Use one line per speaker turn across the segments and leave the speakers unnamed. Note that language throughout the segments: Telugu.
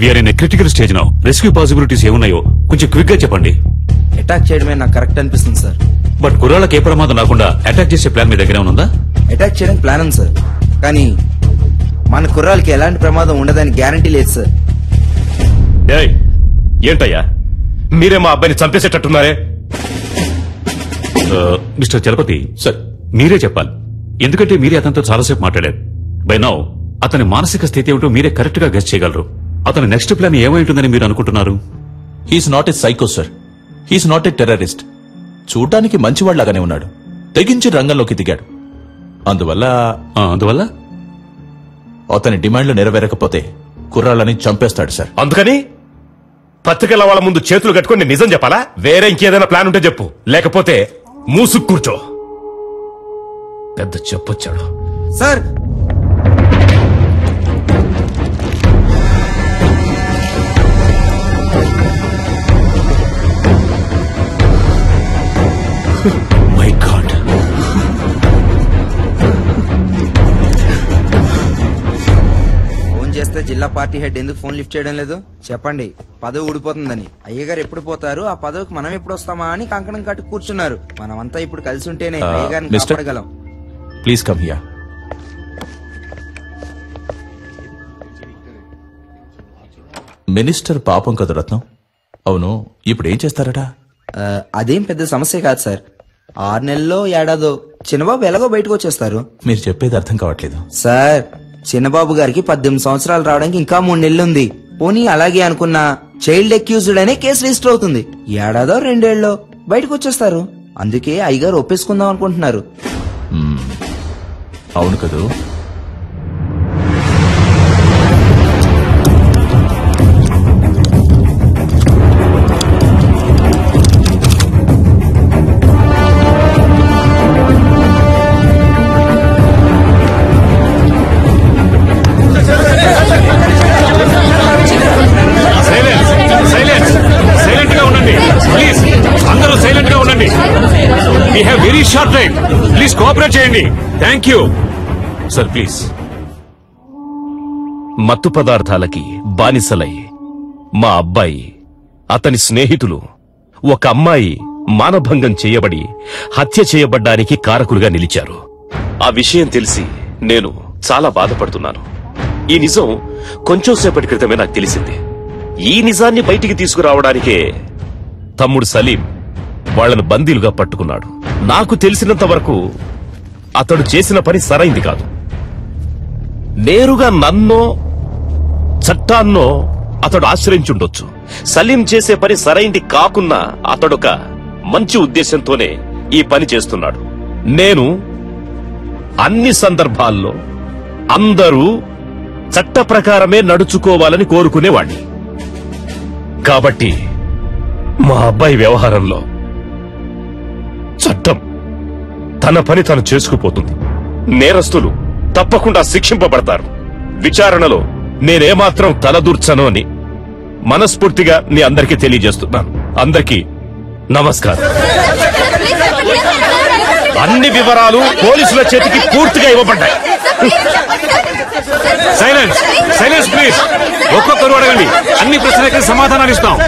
We are in a critical stage now. Rescue possibilities ఏమున్నాయో కొంచెం క్విక్ గా చెప్పండి.
అటాక్ చేయడమే నాకు కరెక్ట్ అనిపిస్తుంది సార్.
బట్ కుర్రాళ్ళకి ఏ ప్రమాదం రాకుండా అటాక్ చేసే ప్లాన్ మీ దగ్గర ఉందా?
అటాక్ చేయడానికి ప్లాన్ ఉంది సార్, కానీ మన కుర్రాళ్ళకి ఎలాంటి ప్రమాదం ఉండదని గ్యారంటీ లేదు సార్.
ఏంటయ్యా మీరే మా అబ్బాయిని చంపేసేటట్టున్నారే?
మిస్టర్ చలపతి
సార్,
మీరే చెప్పాలి, ఎందుకంటే మీరే అతనితో చాలాసేపు మాట్లాడారు. బై నౌ అతని మానసిక స్థితి ఏమిటో మీరే కరెక్ట్ గా గెస్ చేయగలరు. అతని నెక్స్ట్ ప్లాన్ ఏమై ఉంటుందని మీరు అనుకుంటున్నారు?
He's not a psycho sir, he's not a terrorist. చూడ్డానికి మంచివాళ్లాగానే ఉన్నాడు, తెగించి రంగంలోకి దిగాడు. అందువల్ల అతని డిమాండ్లు నెరవేరకపోతే కుర్రాళ్ళని చంపేస్తాడు సార్.
అందుకని పత్రికల వాళ్ళ ముందు చేతులు కట్టుకుని నిజం చెప్పాలా? వేరే ఇంకేదైనా ప్లాన్ ఉంటే చెప్పు, లేకపోతే మూసుకు కూర్చో. పెద్ద చెప్పొచ్చాడు
సార్.
మై గాడ్,
ఫోన్ చేస్తే జిల్లా పార్టీ హెడ్ ఎందుకు ఫోన్ లిఫ్ట్ చేయడం లేదు చెప్పండి? పదవి ఊడిపోతుందని. అయ్యగారు ఎప్పుడు పోతారు, ఆ పదవికి మనం ఎప్పుడు వస్తామా అని కంకణం కట్టి కూర్చున్నారు. మనమంతా ఇప్పుడు కలిసి ఉంటేనే అయ్యగారిని కాపాడగలం.
Please come here. మినిస్టర్ పాపం కదా రత్నం. అవును, ఇప్పుడు ఏం చేస్తారట?
అదేం పెద్ద సమస్య కాదు సార్. 6 నెలల్లో ఏడాదో చిన్నబాబు ఎలాగో బయటకు వచ్చేస్తారు.
మీరు చెప్పేది అర్థం కావట్లేదు
సార్. చిన్నబాబు గారికి 18 సంవత్సరాలు రావడానికి ఇంకా 3 నెలలు ఉంది. పోనీ అలాగే అనుకున్నా చైల్డ్ అక్యూజ్డ్ అనే కేసు రిజిస్టర్ అవుతుంది. ఏడాదో 2 ఏళ్ళలో బయటకు వచ్చేస్తారు. అందుకే అయ్యగారు ఒప్పేసుకుందాం అనుకుంటున్నారు.
అవును కదూ?
ప్లీజ్ కోఆపరేట్ చేయండి. Thank you sir. ప్లీజ్.
మత్తు పదార్థాలకి బానిసలై మా అబ్బాయి, అతని స్నేహితులు, ఒక అమ్మాయి మానభంగం చేయబడి హత్య చేయబడ్డానికి కారకులుగా నిలిచారు. ఆ విషయం తెలిసి నేను చాలా బాధపడుతున్నాను. ఈ నిజం కొంచెం సేపటి క్రితమే నాకు తెలిసింది. ఈ నిజాన్ని బయటికి తీసుకురావడానికే తమ్ముడు సలీం వాళ్లను బందీలుగా పట్టుకున్నాడు. నాకు తెలిసినంత వరకు అతడు చేసిన పని సరైంది కాదు. నేరుగా నన్నో చట్టాన్నో అతడు ఆశ్రయించుండొచ్చు. సలీం చేసే పని సరైంది కాకున్నా అతడొక మంచి ఉద్దేశంతోనే ఈ పని చేస్తున్నాడు. నేను అన్ని సందర్భాల్లో అందరూ చట్ట ప్రకారమే నడుచుకోవాలని కోరుకునేవాణ్ణి. కాబట్టి మా అబ్బాయి వ్యవహారంలో చట్టం తన పని తాను చేసుకుపోతుంది. నేరస్తులు తప్పకుండా శిక్షింపబడతారు. విచారణలో నేనేమాత్రం తలదూర్చను అని మనస్ఫూర్తిగా నీ అందరికీ తెలియజేస్తున్నాను. అందరికీ నమస్కారం. అన్ని వివరాలు పోలీసుల చేతికి పూర్తిగా ఇవ్వబడ్డాయి.
Silence, silence please. ఒక్కొక్కరు అడగండి, అన్ని ప్రశ్నలకి సమాధానాలు ఇస్తాం.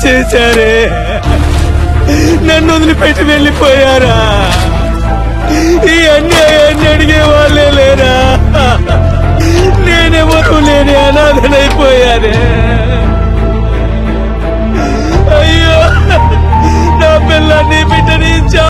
చేశారే, నన్ను వదిలిపెట్టి వెళ్ళిపోయారా? ఈ అన్యాయాన్ని అడిగే వాళ్ళే లేరా? నేనెవరూ లేని అనాథనైపోయానే.